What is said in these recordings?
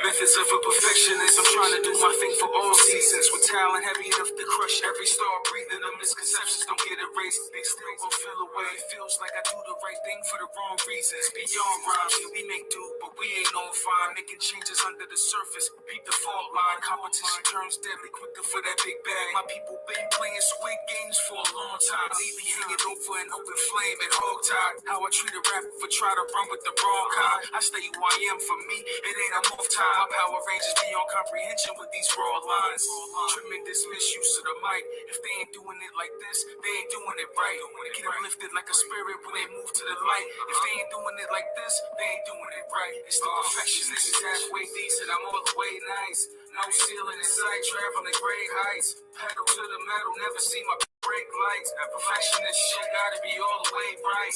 Methods of a perfectionist. I'm trying to do my thing for all seasons. With talent heavy enough to crush every star breathing. The misconceptions don't get erased. They still won't feel away. Feels like I do the right thing for the wrong reasons. Beyond rhymes, we make do, but we ain't on fine. Making changes under the surface. Beat the fault line. Competition turns deadly quicker for that big bag. My people been playing Squid Games for a long time. Leave me hanging over an open flame and hogtied. How I treat a rapper for try to run with the wrong kind. I stay who I am for me. It ain't a off time. My power ranges beyond comprehension with these raw lines. Tremendous misuse of the mic. If they ain't doing it like this, they ain't doing it right. Get uplifted like a spirit when they move to the light. If they ain't doing it like this, they ain't doing it right. It's the perfectionist is halfway decent. I'm all the way nice. No ceiling in sight, traveling great heights. Pedal to the metal, never see my brake lights. That perfectionist shit gotta be all the way right.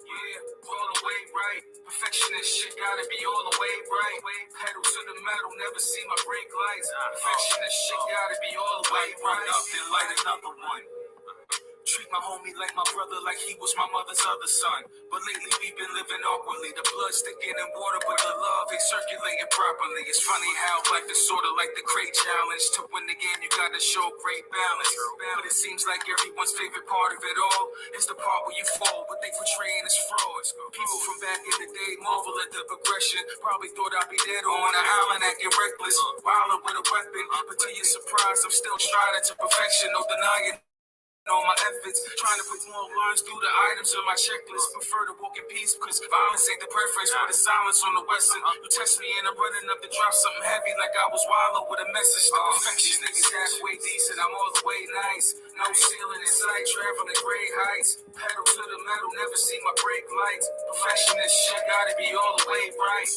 Yeah, all the way right. Perfectionist shit gotta be all the way right. Pedal to the metal, never see my brake lights. Perfectionist shit gotta be all the way right. Up then light another one. Treat my homie like my brother, like he was my mother's other son. But lately we've been living awkwardly. The blood sticking in water, but the love ain't circulating properly. It's funny how life is sort of like the crate challenge. To win the game, you gotta show great balance. But it seems like everyone's favorite part of it all is the part where you fall, what they portraying as frauds. People from back in the day marvel at the progression. Probably thought I'd be dead on an island acting reckless, wilding with a weapon. But to your surprise, I'm still striving to perfection, no denying all my efforts, trying to put more lines through the items on my checklist. Prefer to walk in peace because violence ain't the preference, but the silence on the western. You test me and I'm running up to drop something heavy like I was wild with a message. The perfection niggas halfway decent, I'm all the way nice. No ceiling in sight, traveling great heights. Pedal to the metal, never see my brake lights. Perfectionist shit gotta be all the way right.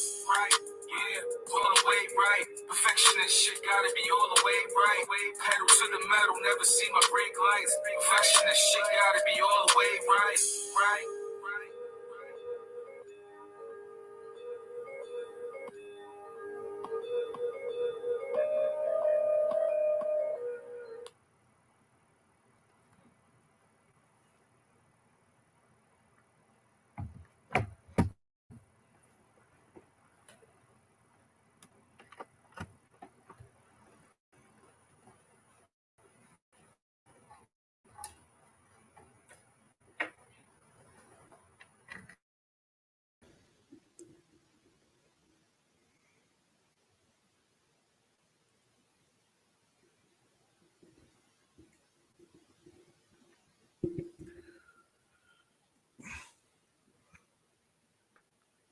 Yeah, all the way right. Perfectionist shit gotta be all the way right. Pedal to the metal, never see my brake lights. Perfectionist shit gotta be all the way right.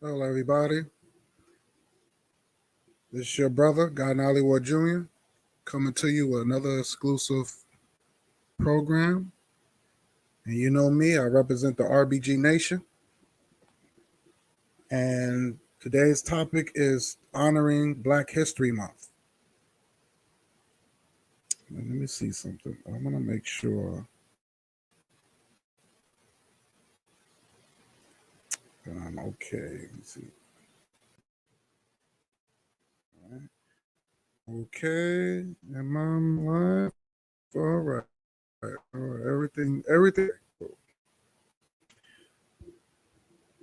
Hello, everybody. This is your brother, God Hollywood Jr., coming to you with another exclusive program. And you know me, I represent the RBG Nation. And today's topic is honoring Black History Month. Let me see something. I want to make sure that I'm okay. Let me see. All right. Okay. Am I live? All right. All right. Everything.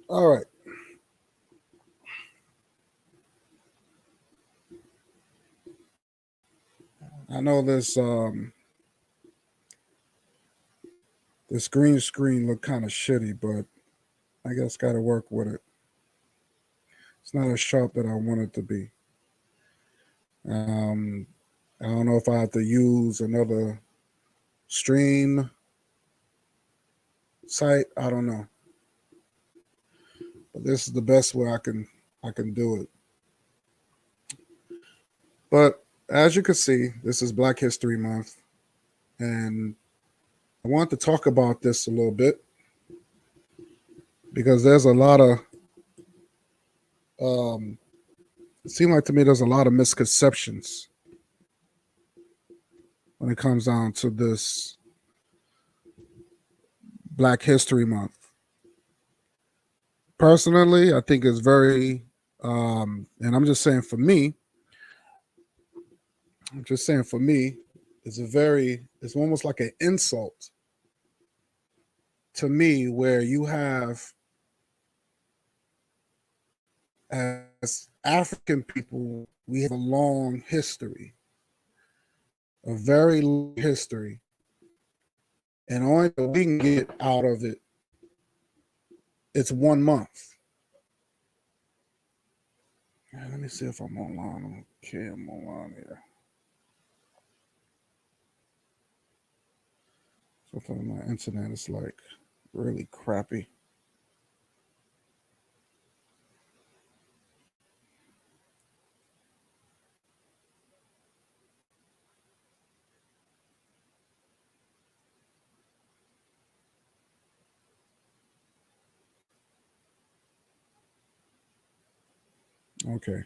All right. I know this green screen look kind of shitty, but I guess got to work with it. It's not as sharp that I want it to be. I don't know if I have to use another stream site. I don't know, but this is the best way I can do it. But as you can see, this is Black History Month, and I want to talk about this a little bit because there's a lot of it seems like to me there's a lot of misconceptions when it comes down to this Black History Month. Personally, I think it's very, and I'm just saying for me, it's almost like an insult to me where you have, as African people, we have a long history, a very long history. And only thing we can get out of it, it's 1 month. Let me see if I'm online. Okay, I'm online here. Sometimes my internet is like really crappy. Okay.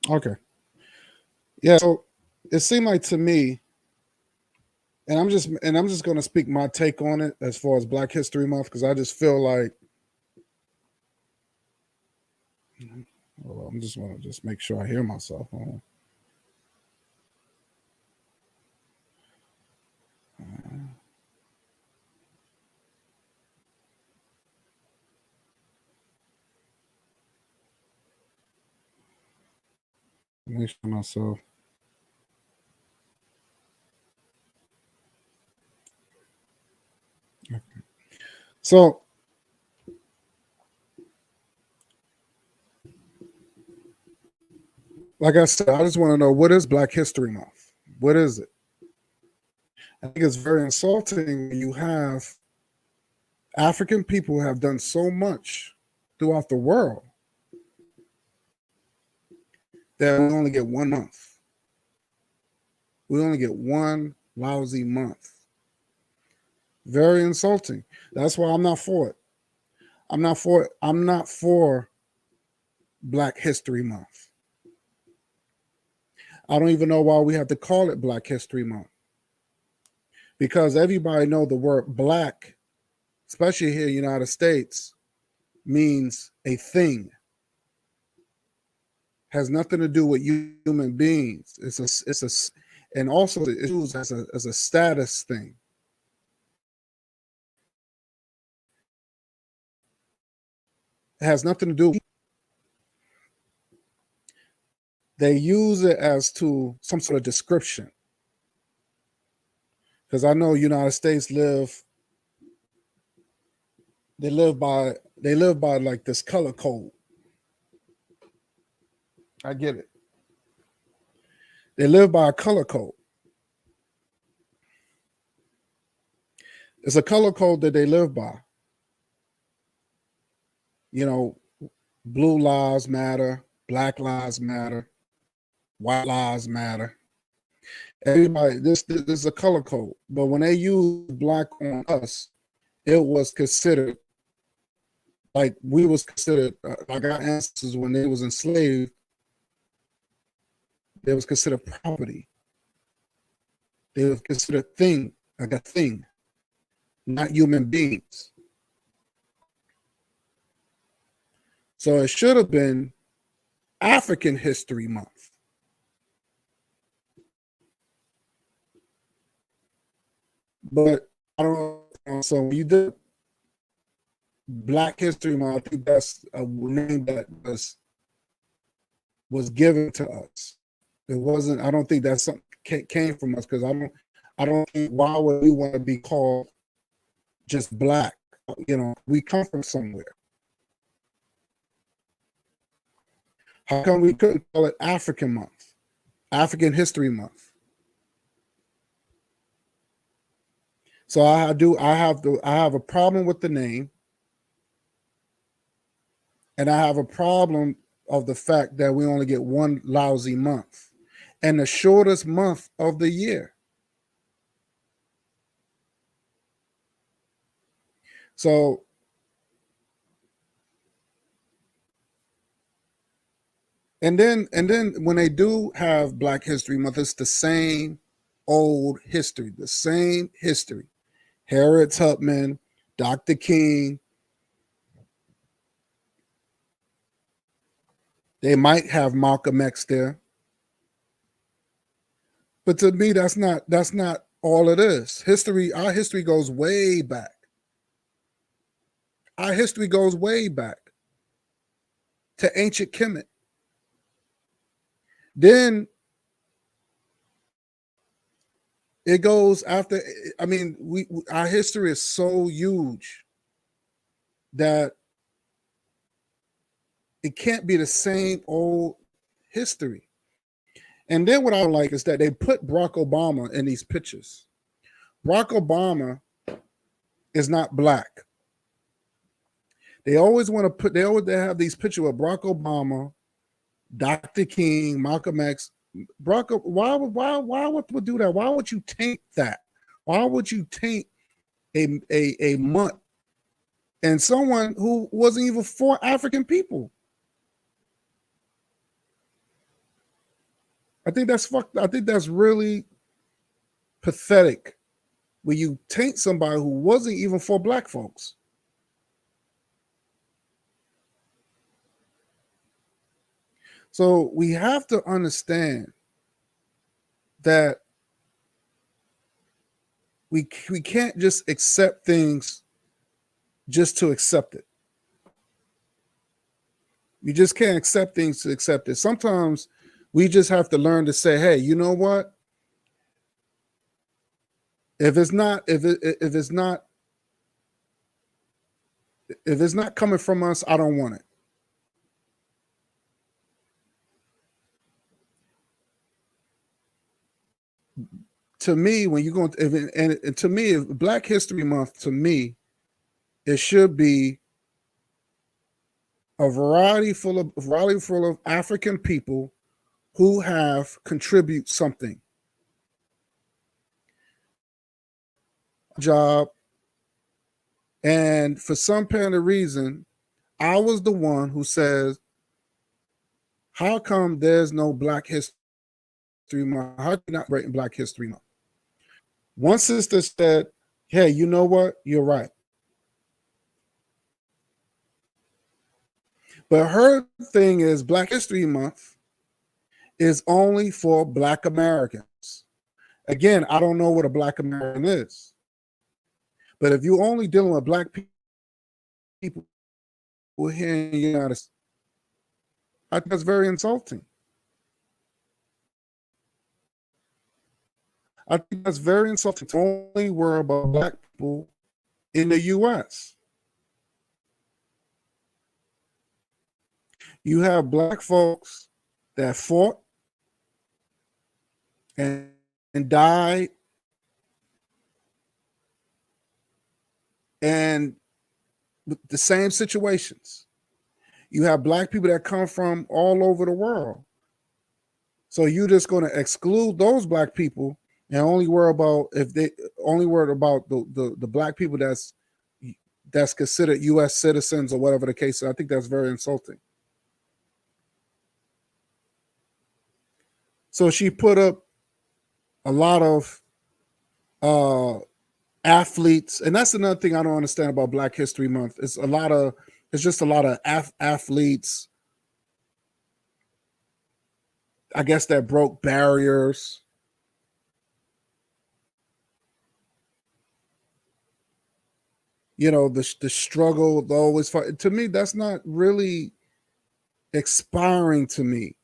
Okay. Yeah. So it seemed like to me, and I'm just going to speak my take on it as far as Black History Month, because I just feel like, well, I'm just want to just make sure I hear myself. Make sure myself. Okay. So, like I said, I just want to know, what is Black History Month? What is it? I think it's very insulting when you have African people who have done so much throughout the world that we only get 1 month. We only get one lousy month. Very insulting. That's why I'm not for it. I'm not for Black History Month. I don't even know why we have to call it Black History Month. Because everybody know the word black, especially here in the United States, means a thing. Has nothing to do with human beings. And also it's used as a status thing. It has nothing to do. They use it as to some sort of description. Because I know United States live by like this color code. I get it. They live by a color code. It's a color code that they live by. You know, blue lives matter, black lives matter, white lives matter. Everybody, this is a color code. But when they use black on us, it was considered like we was considered like our ancestors when they was enslaved. They was considered property. They was considered thing, like a thing, not human beings. So it should have been African History Month. But I don't know. So when you did Black History Month, I think that's a name that was given to us. It wasn't. I don't think that's something came from us, because I don't think, why would we want to be called just black? You know, we come from somewhere. How come we couldn't call it African Month, African History Month? So I have a problem with the name, and I have a problem of the fact that we only get one lousy month, and the shortest month of the year. So and then when they do have Black History Month, it's the same old history, the same history. Harriet Tubman, Dr. King. They might have Malcolm X there. But to me, that's not all it is. Our history goes way back. Our history goes way back to ancient Kemet. Then it goes after. I mean, our history is so huge that it can't be the same old history. And then what I don't like is that they put Barack Obama in these pictures. Barack Obama is not black. They always want to put. They have these pictures of Barack Obama, Dr. King, Malcolm X. Barack, why would we do that? Why would you taint that? Why would you taint a month and someone who wasn't even for African people? I think that's fucked. I think that's really pathetic when you taint somebody who wasn't even for black folks. So we have to understand that we can't just accept things just to accept it. You just can't accept things to accept it. Sometimes we just have to learn to say, hey, you know what? If it's not coming from us, I don't want it. To me, when you go and to me, Black History Month, to me, it should be a variety full of African people who have contribute something. Job. And for some apparent reason, I was the one who says, how come there's no Black History Month? How are you not breaking Black History Month? One sister said, hey, you know what? You're right. But her thing is Black History Month is only for Black Americans. Again, I don't know what a Black American is. But if you're only dealing with Black people here in the United States, I think that's very insulting. I think that's very insulting to only worry about Black people in the U.S. You have Black folks that fought and died and the same situations. You have Black people that come from all over the world. So you're just going to exclude those Black people and only worry about the Black people that's considered U.S. citizens or whatever the case is. I think that's very insulting. So she put up a lot of athletes, and that's another thing I don't understand about Black History Month. It's just a lot of athletes, I guess, that broke barriers. You know, the struggle, the always fight. To me, that's not really inspiring to me.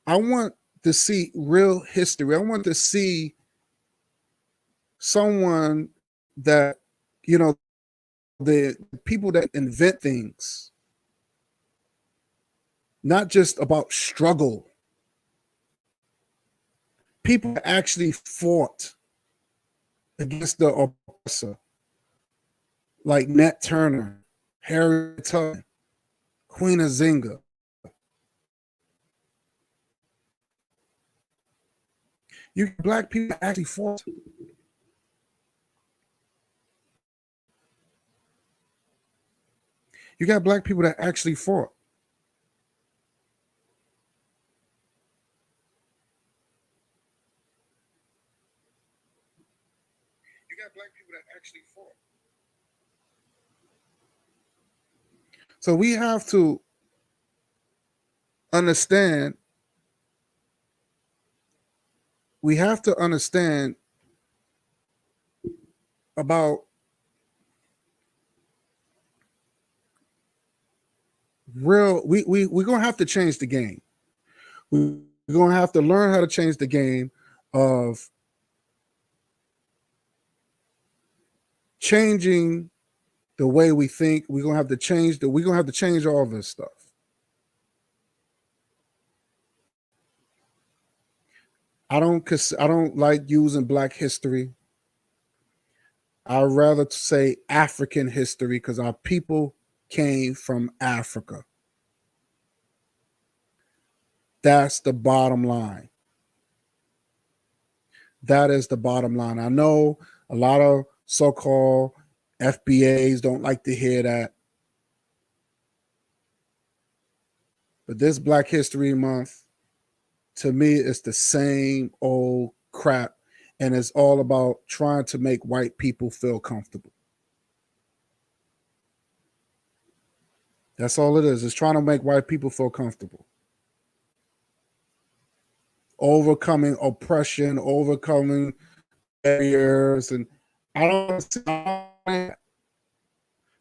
I want to see real history. I want to see someone that, you know, the people that invent things, not just about struggle. People actually fought against the oppressor, like Nat Turner, Harriet Tubman, Queen Azinga. You Black people actually fought. You got Black people that actually fought. So we have to understand, about we're gonna have to change the game. We're gonna have to learn how to change the game of changing the way we think. We're gonna have to change all this stuff. I don't like using Black history. I'd rather say African history because our people came from Africa. That's the bottom line. That is the bottom line. I know a lot of so-called FBAs don't like to hear that. But this Black History Month, to me, it's the same old crap. And it's all about trying to make white people feel comfortable. That's all it is. It's trying to make white people feel comfortable. Overcoming oppression, overcoming barriers. And I don't,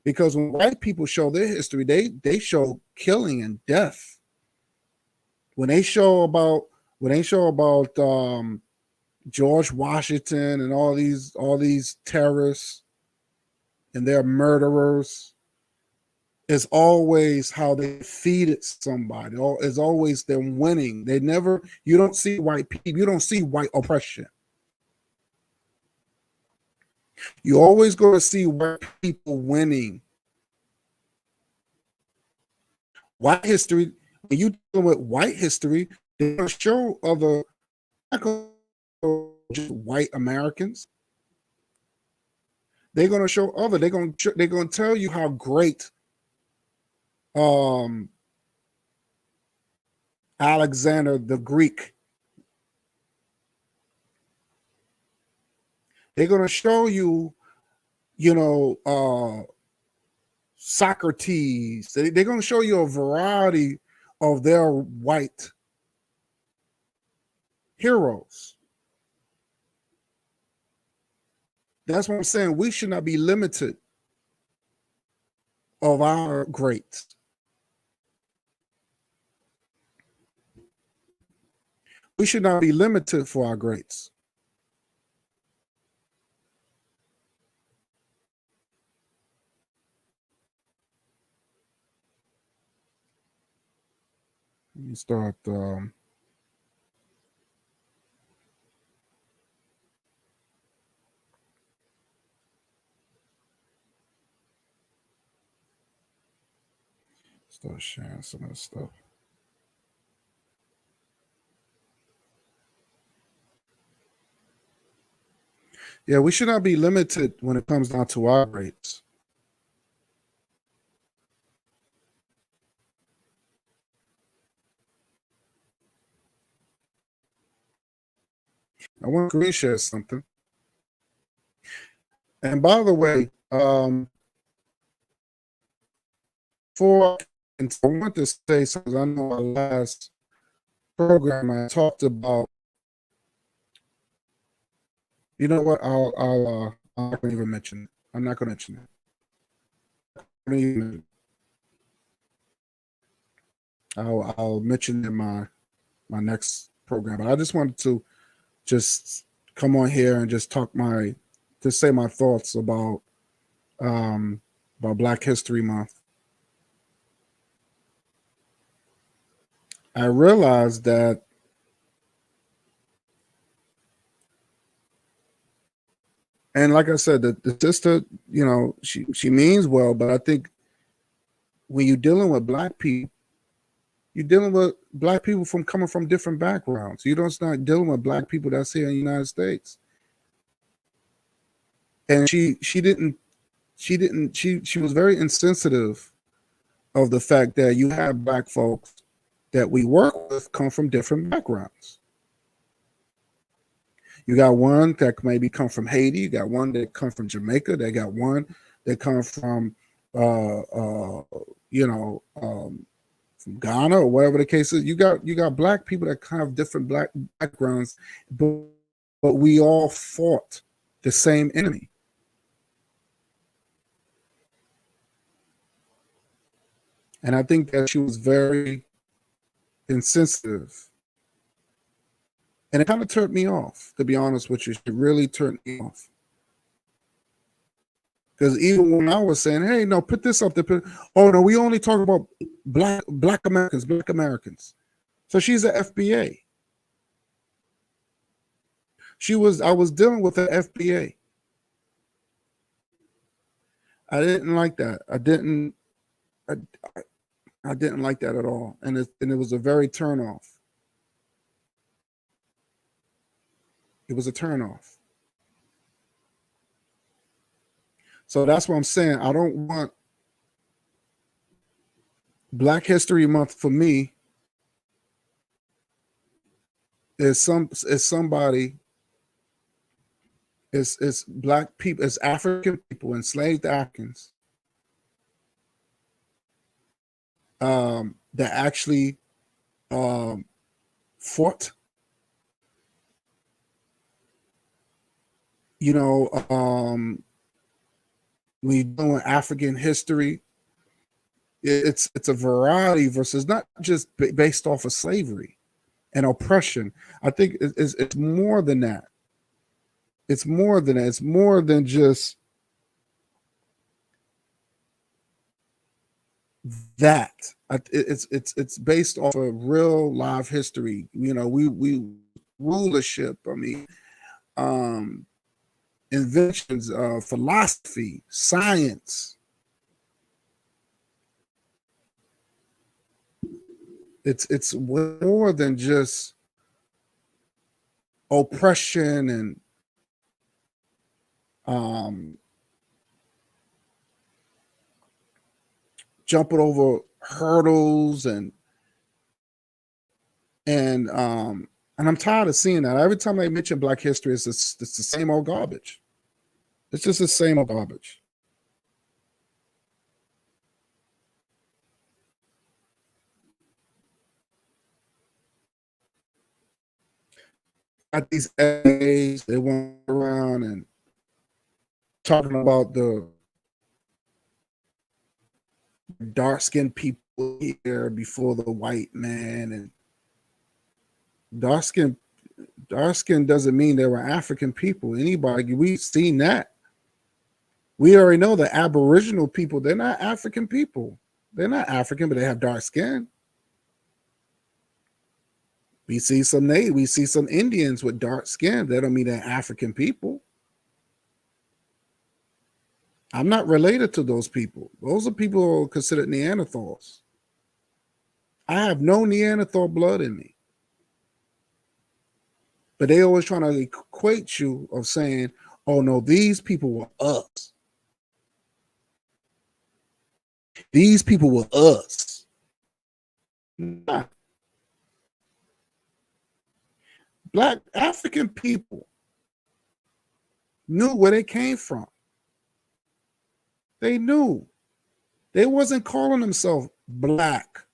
because when white people show their history, they show killing and death. When they show about George Washington and all these terrorists and their murderers, it's always how they defeated somebody. It's always them winning. You don't see white people, you don't see white oppression. You're always going to see white people winning. White history, when you deal with white history, they're going to show other just white Americans. They're going to show other. They're going to tell you how great Alexander the Greek. They're going to show you, Socrates. They're going to show you a variety of their white heroes. That's what I'm saying. We should not be limited of our greats. We should not be limited for our greats. Let me start. Start sharing some of this stuff. Yeah, we should not be limited when it comes down to our rates. I want to screen share something. And by the way, I want to say something. I know our last program I talked about. You know what? I'm not going to even mention it. I'm not going to mention it. I'll mention it in my next program. But I just wanted to just come on here and just say my thoughts about Black History Month. I realized that and like I said, the sister, she means well, but I think when you're dealing with Black people, you're dealing with Black people coming from different backgrounds. You don't start dealing with Black people that's here in the United States. And she was very insensitive of the fact that you have Black folks that we work with come from different backgrounds. You got one that maybe come from Haiti. You got one that come from Jamaica. They got one that come from, you know, from Ghana or whatever the case is. You got black people that kind of different black backgrounds, but we all fought the same enemy. And I think that she was very insensitive. And it kind of turned me off, to be honest with you. It really turned me off. Because even when I was saying, hey, no, put this up there. Oh, no, we only talk about black Americans, black Americans. So she's an FBA. I was dealing with the FBA. I didn't like that. I didn't like that at all. And it was a very turn off. It was a turn off. So that's what I'm saying. I don't want Black History Month for me is somebody is black people, it's African people, enslaved Africans that actually fought. You know, when you're doing African history, it's a variety versus not just based off of slavery and oppression. I think it's more than that. It's more than that. It's more than just that. It's based off of real live history. You know, we rulership. I mean, inventions, philosophy, science. It's more than just oppression and jumping over hurdles and I'm tired of seeing that. Every time I mention Black history, it's the same old garbage. It's just the same old garbage. Got these essays, they went around and talking about the dark-skinned people here before the white man, and dark skin doesn't mean they were African people. Anybody, we've seen that. We already know the Aboriginal people, they're not African people. They're not African, but they have dark skin. We see some Indians with dark skin. That don't mean they're African people. I'm not related to those people. Those are people considered Neanderthals. I have no Neanderthal blood in me. But they always trying to equate you of saying, oh no, these people were us. These people were us. Nah. Black African people knew where they came from. They knew. They wasn't calling themselves black.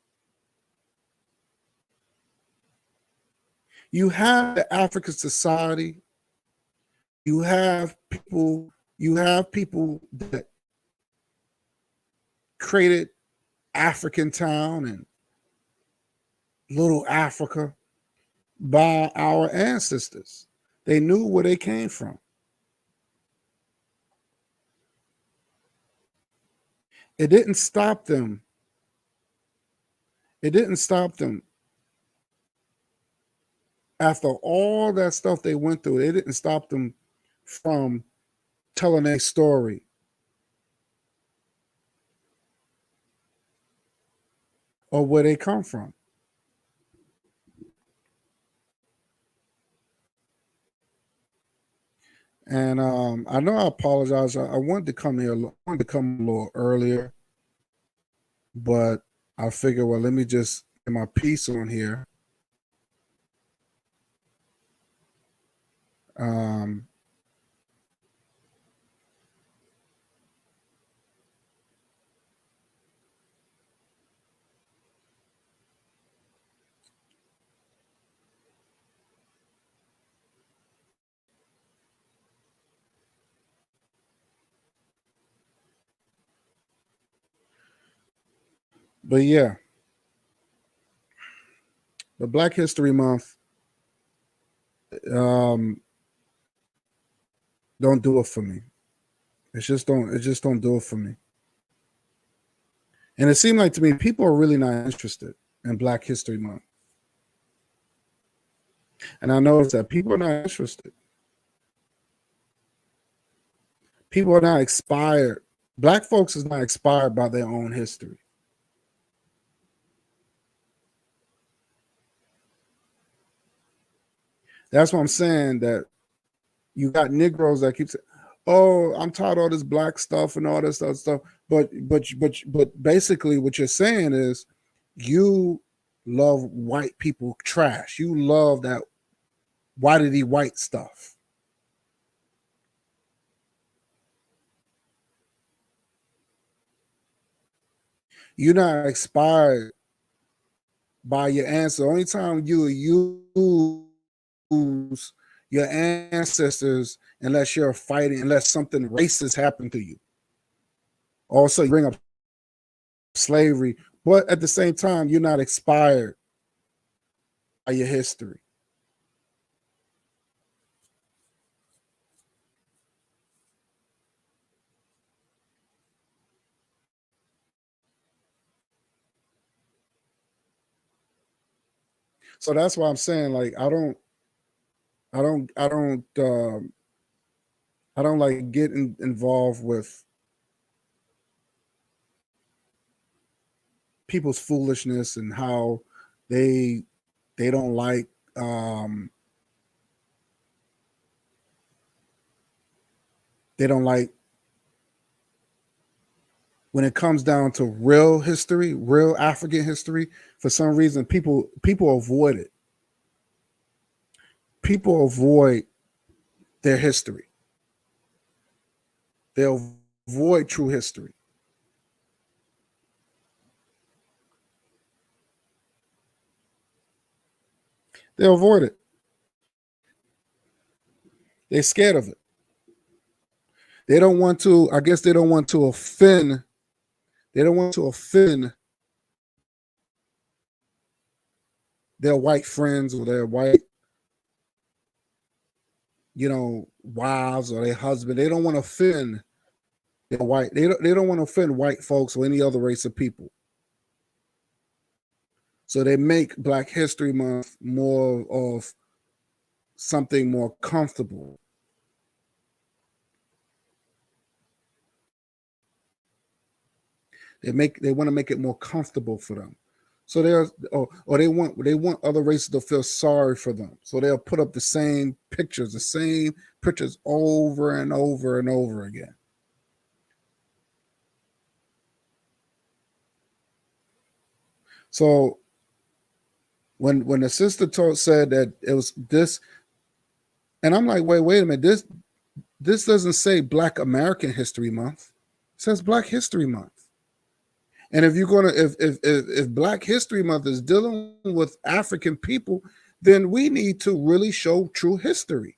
You have the African society. You have people that created African Town and Little Africa by our ancestors. They knew where they came from. It didn't stop them. It didn't stop them. After all that stuff they went through, it didn't stop them from telling their story. Or where they come from. And I know I apologize. I wanted to come here. I wanted to come a little earlier, but I figured, well, let me just get my piece on here. Um, but yeah, the Black History Month um, don't do it for me. It just don't do it for me. And it seemed like to me people are really not interested in Black History Month. And I noticed that people are not interested. People are not inspired. Black folks is not inspired by their own history. That's what I'm saying. That you got Negroes that keep saying, "Oh, I'm tired of all this black stuff and all this other stuff." But basically, what you're saying is, you love white people trash. You love that whitey white stuff. You're not inspired by your answer. Only time you use your ancestors unless you're fighting, unless something racist happened to you. Also, you bring up slavery, but at the same time, you're not inspired by your history. So that's why I'm saying, like, I don't, I don't, I don't like getting involved with people's foolishness and how they they don't like um they don't like when it comes down to real history, real African history. For some reason, people avoid it. People avoid their history. They'll avoid true history. They'll avoid it. They're scared of it. They don't want to. I guess they don't want to offend. They don't want to offend their white friends or their white, wives or their husband. They don't want to offend their white. They don't want to offend white folks or any other race of people. So they make Black History Month more of something more comfortable. They want to make it more comfortable for them. So or they want other races to feel sorry for them. So they'll put up the same pictures over and over and over again. So when the sister said that it was this, and I'm like, wait a minute, this doesn't say Black American History Month. It says Black History Month. And if you're gonna if Black History Month is dealing with African people, then we need to really show true history.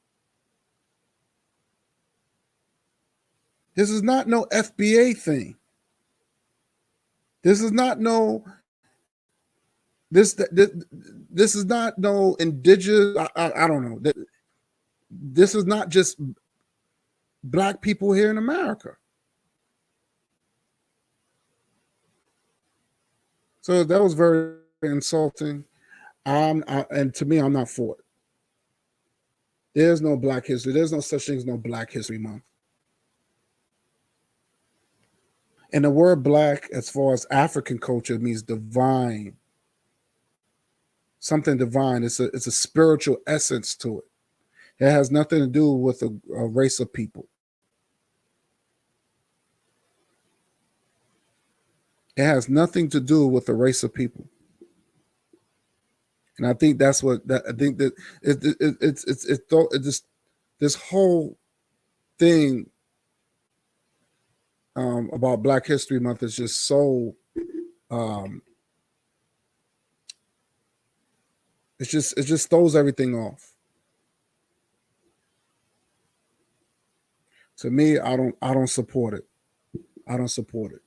This is not no FBA thing. This is not no this is not no indigenous. I don't know. This is not just Black people here in America. So that was very insulting. And to me, I'm not for it. There's no Black history. There's no such thing as no Black History Month. And the word Black, as far as African culture, means divine, something divine. It's a spiritual essence to it. It has nothing to do with a race of people. It has nothing to do with a race of people. And I think that's what that I think that it just this whole thing about Black History Month is just so it just throws everything off. To me, I don't support it. I don't support it.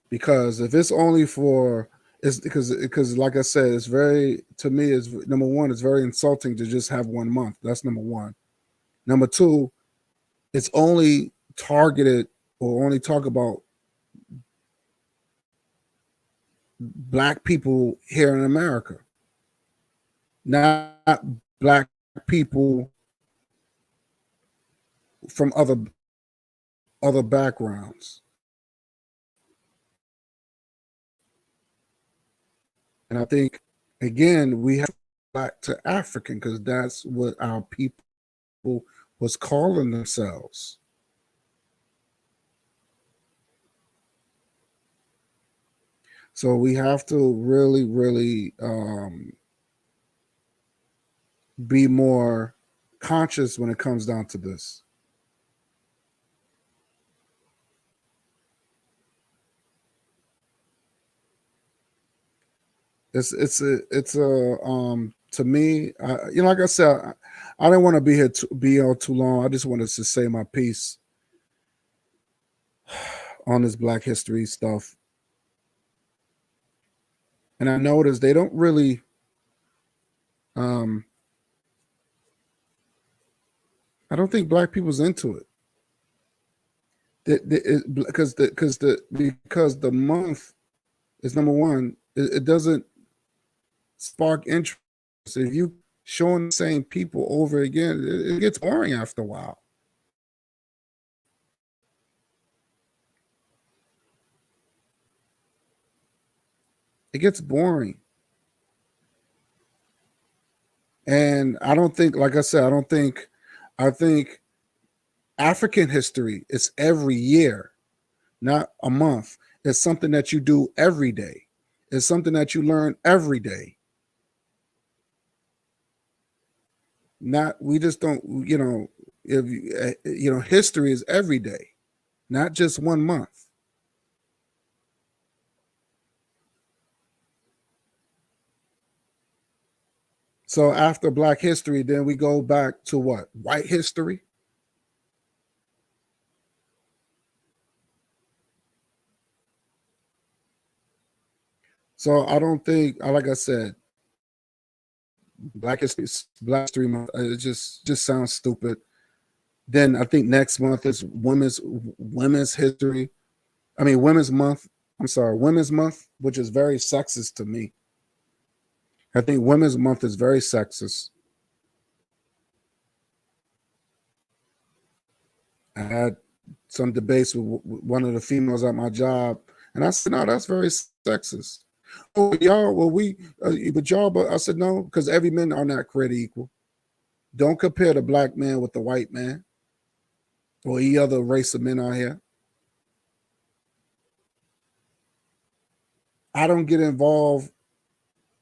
Because if it's only for it's because like I said, it's very, to me, is number one, it's very insulting to just have 1 month. That's number one. Number two, it's only targeted or only talk about Black people here in America, not Black people from other backgrounds. And I think, again, we have to go back to African, because that's what our people was calling themselves. So we have to really, really be more conscious when it comes down to this. It's a to me, like I said, I didn't want to be here to be on too long. I just wanted to say my piece on this Black history stuff. And I noticed they don't really I don't think Black people's into it. Because the month is, number one, it doesn't spark interest. If you showing the same people over again, it gets boring after a while. It gets boring. And I don't think, like I said, I think African history is every year, not a month. It's something that you do every day. It's something that you learn every day. Not, we just don't, if history is every day, not just 1 month. So after Black history, then we go back to what? White history? So I don't think, like I said, Black History Month, it just sounds stupid. Then I think next month is women's history. I mean, Women's Month. I'm sorry, Women's Month, which is very sexist to me. I think Women's Month is very sexist. I had some debates with one of the females at my job, and I said, "No, that's very sexist." Oh, y'all, but I said, "No, because every man are not created equal. Don't compare the Black man with the white man or any other race of men out here. I don't get involved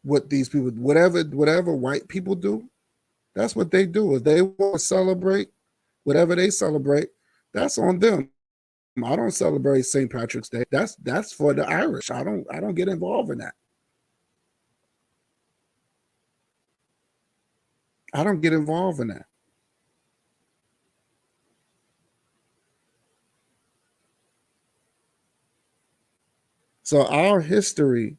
with these people. Whatever white people do, that's what they do. If they want to celebrate whatever they celebrate, that's on them. I don't celebrate St. Patrick's Day. That's for the Irish. I don't get involved in that. I don't get involved in that. So our history,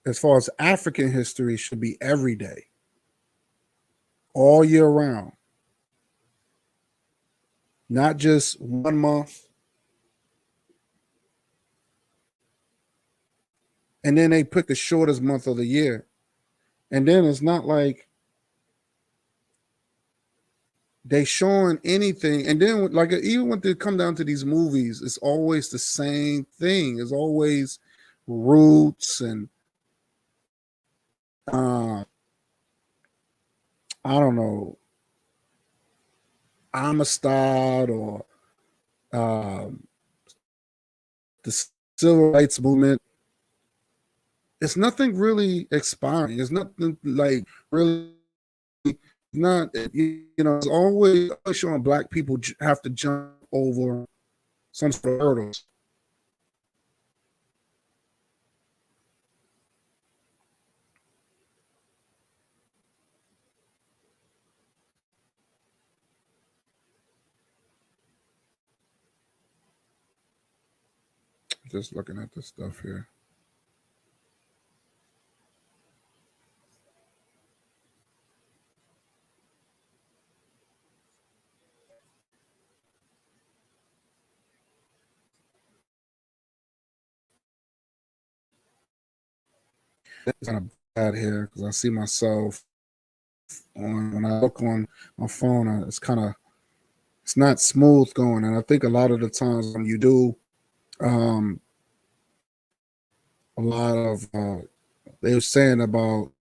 as far as African history, should be every day, all year round, not just 1 month. And then they pick the shortest month of the year. And then it's not like they showing anything. And then, like, even when they come down to these movies, it's always the same thing. It's always roots and I don't know, Amistad or the civil rights movement. It's nothing really expiring. It's nothing like really not, it's always showing black people have to jump over some sort of hurdles. Just looking at this stuff here. It's kind of bad here because I see myself when I look on my phone. It's not smooth going, and I think a lot of the times when you do, um, a lot of they were saying about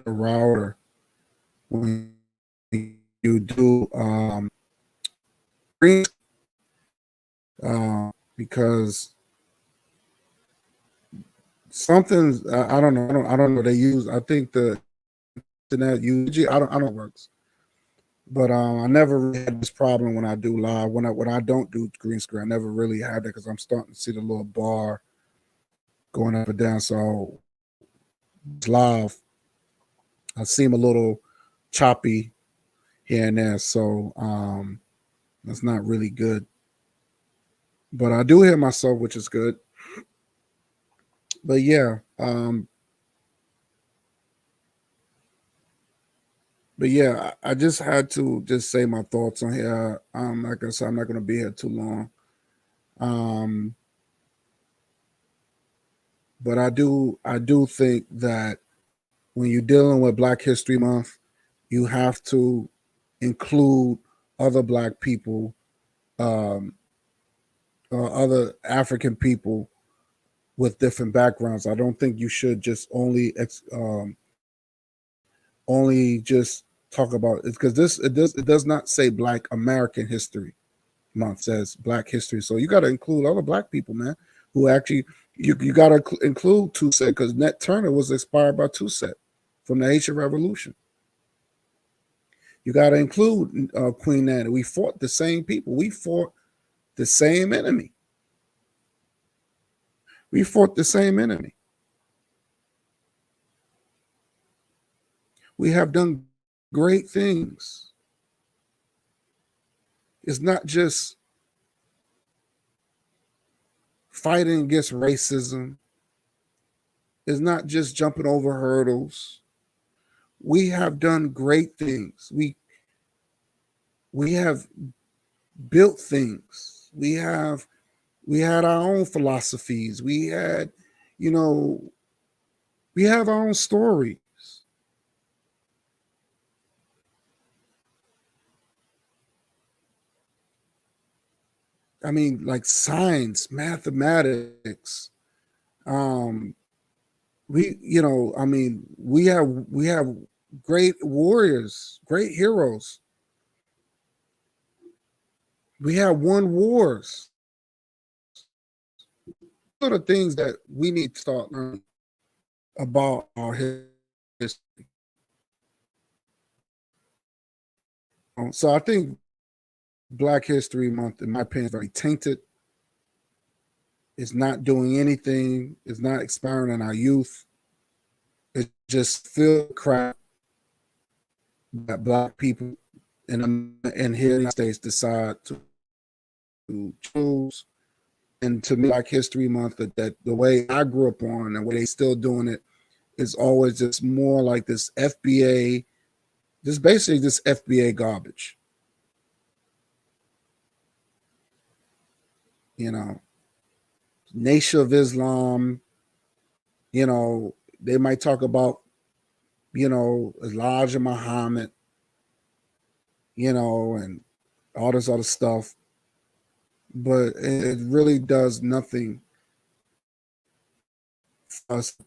router when you do green, because something I don't know. I don't know. They use. I think the internet UG. I don't know how it works. But I never really had this problem when I do live. When I don't do green screen, I never really had that because I'm starting to see the little bar going up and down. So live, I seem a little choppy here and there. So that's not really good. But I do hear myself, which is good. But yeah, I just had to just say my thoughts on here. Like I said, I'm not going to be here too long. Um, but I do think that when you're dealing with Black History Month, you have to include other Black people, um, or other African people with different backgrounds. I don't think you should just only just talk about it because it does not say Black American History Month. It says Black History, so you got to include other Black people, man, who actually you got to include Toussaint because Nat Turner was inspired by Toussaint from the Haitian Revolution. You got to include Queen Anne. We fought the same people. We fought the same enemy. We fought the same enemy. We have done great things. It's not just fighting against racism. It's not just jumping over hurdles. We have done great things. We have built things. We had our own philosophies. You know, we have our own stories. I mean, like science, mathematics. Um, I mean, we have great warriors, great heroes. We have won wars. One of the things that we need to start learning about our history. So I think Black History Month, in my opinion, is very tainted. It's not doing anything. It's not inspiring in our youth. It just filled crap that Black people in here in the United States decide to choose. And to me, Black History Month, that the way I grew up on and the way they still doing it is always just more like this FBA, just basically this FBA garbage. You know, Nation of Islam, they might talk about, Elijah Muhammad, and all this other stuff. But it really does nothing for us,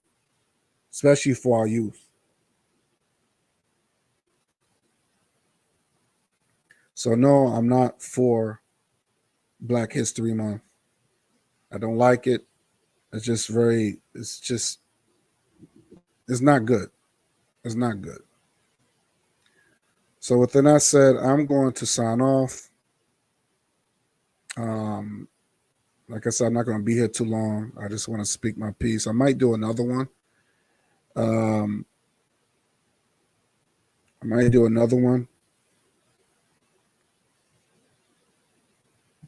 especially for our youth. So no, I'm not for Black History Month. I don't like it. It's not good. It's not good. So with that said, I'm going to sign off. Like I said, I'm not going to be here too long. I just want to speak my piece. I might do another one. I might do another one.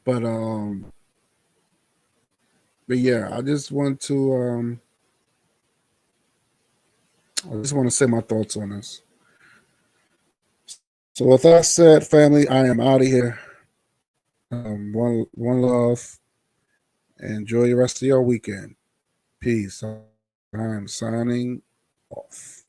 But yeah, I just want to say my thoughts on this. So with that said, family, I am out of here. One love. Enjoy the rest of your weekend. Peace. I'm signing off.